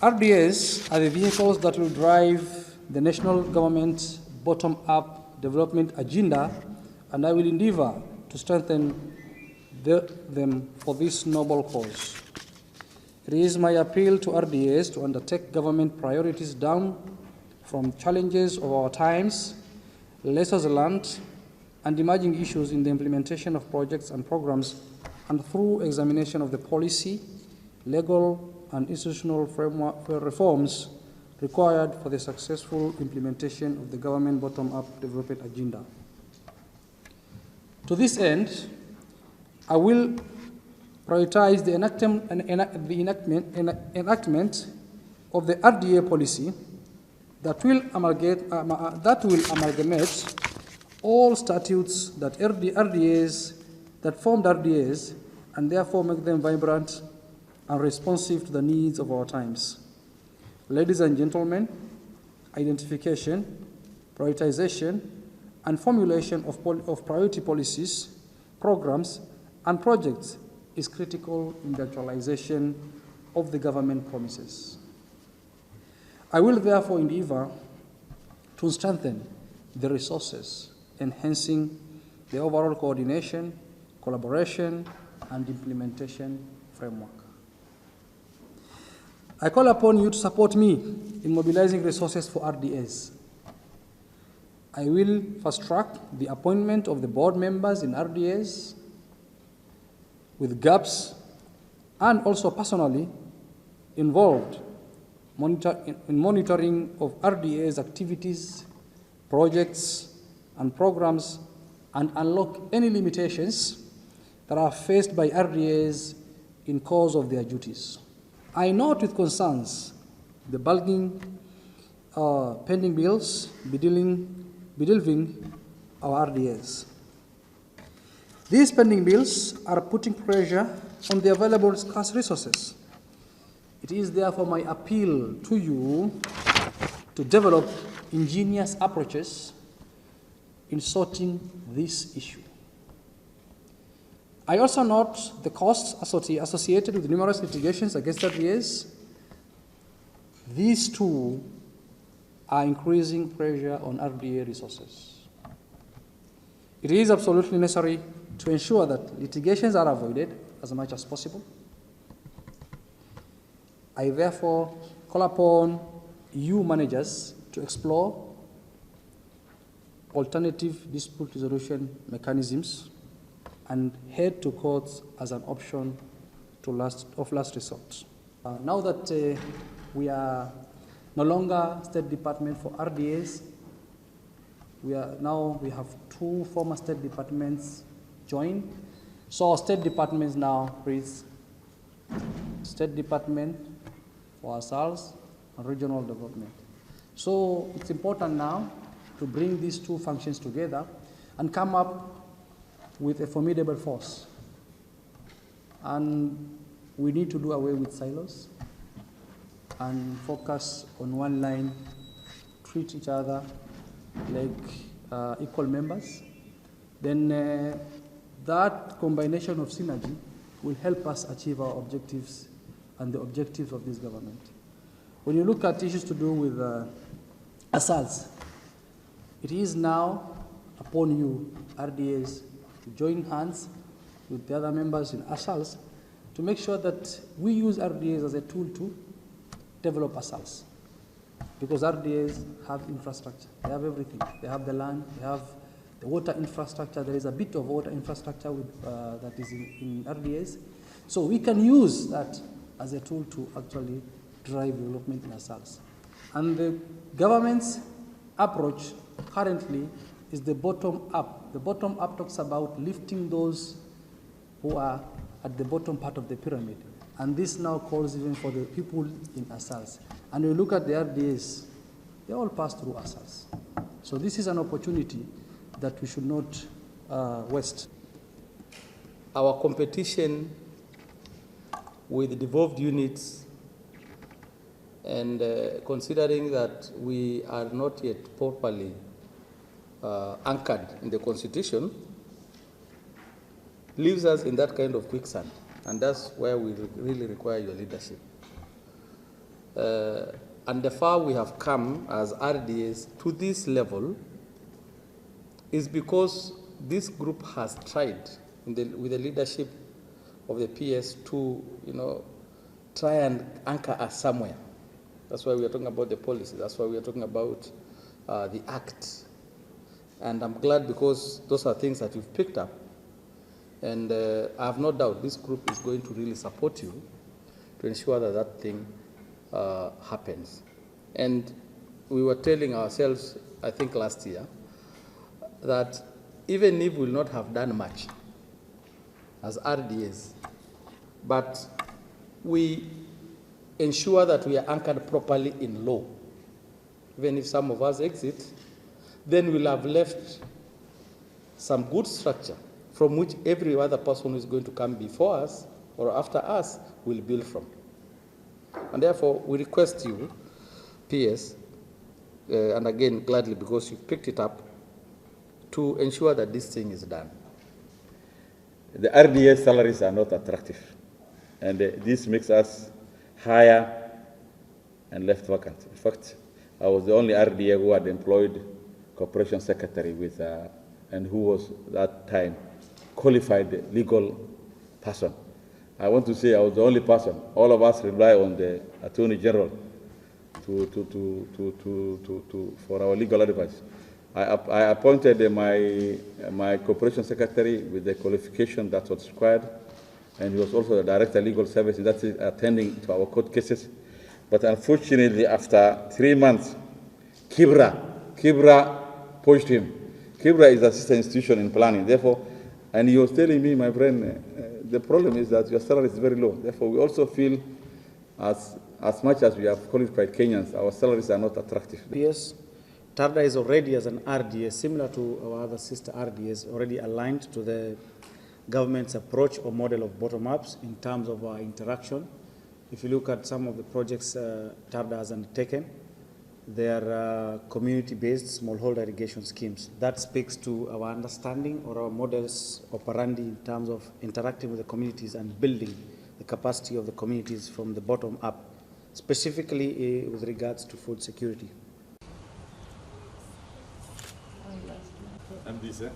RDAs are the vehicles that will drive the national government's bottom-up development agenda, and I will endeavor to strengthen them for this noble cause. It is my appeal to RDAs to undertake government priorities down from challenges of our times, lessons learned, and emerging issues in the implementation of projects and programs, and through examination of the policy, legal, and institutional framework reforms required for the successful implementation of the government bottom-up development agenda. To this end, I will prioritize the enactment of the RDA policy that will amalgamate all statutes that formed RDAs and therefore make them vibrant and responsive to the needs of our times. Ladies and gentlemen, identification, prioritization, and formulation of priority policies, programs, and projects is critical in the actualization of the government promises. I will therefore endeavor to strengthen the resources, enhancing the overall coordination, collaboration, and implementation framework. I call upon you to support me in mobilizing resources for RDAs. I will fast-track the appointment of the board members in RDAs with gaps, and also personally involved in monitoring of RDA's activities, projects, and programs, and unlock any limitations that are faced by RDAs in course of their duties. I note with concerns the bulging pending bills bedelving our RDAs. These pending bills are putting pressure on the available scarce resources. It is therefore my appeal to you to develop ingenious approaches in sorting this issue. I also note the costs associated with numerous litigations against RDAs. These too are increasing pressure on RDA resources. It is absolutely necessary to ensure that litigations are avoided as much as possible. I therefore call upon you managers to explore alternative dispute resolution mechanisms and head to courts as an option of last resort. Now that we are no longer State Department for RDAs, we have two former State Departments joined. So our State Departments now is State Department for ourselves and Regional Development. So it's important now to bring these two functions together and come up with a formidable force. And we need to do away with silos and focus on one line, treat each other like equal members. Then that combination of synergy will help us achieve our objectives and the objectives of this government. When you look at issues to do with assaults, it is now upon you, RDAs, to join hands with the other members in assaults to make sure that we use RDAs as a tool to develop assaults. Because RDAs have infrastructure, they have everything. They have the land, they have the water infrastructure. There is a bit of water infrastructure that is in RDAs. So we can use that as a tool to actually drive development in assaults. And the government's approach currently is the bottom up. The bottom up talks about lifting those who are at the bottom part of the pyramid. And this now calls even for the people in assaults. And we look at the RDAs, they all pass through assaults. So this is an opportunity that we should not waste. Our competition with devolved units, and considering that we are not yet properly anchored in the Constitution, leaves us in that kind of quicksand. And that's where we really require your leadership. And the far we have come as RDAs to this level is because this group has tried with the leadership of the PS to, try and anchor us somewhere. That's why we are talking about the policy. That's why we are talking about the act. And I'm glad because those are things that you've picked up. And I have no doubt this group is going to really support you to ensure that that thing happens. And we were telling ourselves, I think last year, that even if we will not have done much as RDAs, but we ensure that we are anchored properly in law. Even if some of us exit, then we'll have left some good structure from which every other person who is going to come before us or after us will build from. And therefore, we request you, PS, and again, gladly, because you've picked it up, to ensure that this thing is done. The RDA salaries are not attractive, and this makes us hire and left vacant. In fact, I was the only RDA who had employed corporation secretary with, and who was that time qualified legal person. I want to say I was the only person. All of us rely on the Attorney General for our legal advice. I appointed my corporation secretary with the qualification that was required, and he was also the director of legal services that is attending to our court cases. But unfortunately, after 3 months, Kibra pushed him. Kibra is a sister institution in planning. Therefore, and he was telling me, my friend, the problem is that your salary is very low. Therefore, we also feel as much as we have qualified Kenyans, our salaries are not attractive. Yes, TARDA is already as an RDA, similar to our other sister RDAs, already aligned to the government's approach or model of bottom-ups in terms of our interaction. If you look at some of the projects TARDA has undertaken, they are community-based smallholder irrigation schemes. That speaks to our understanding or our models operandi in terms of interacting with the communities and building the capacity of the communities from the bottom up, specifically with regards to food security. MD, sir.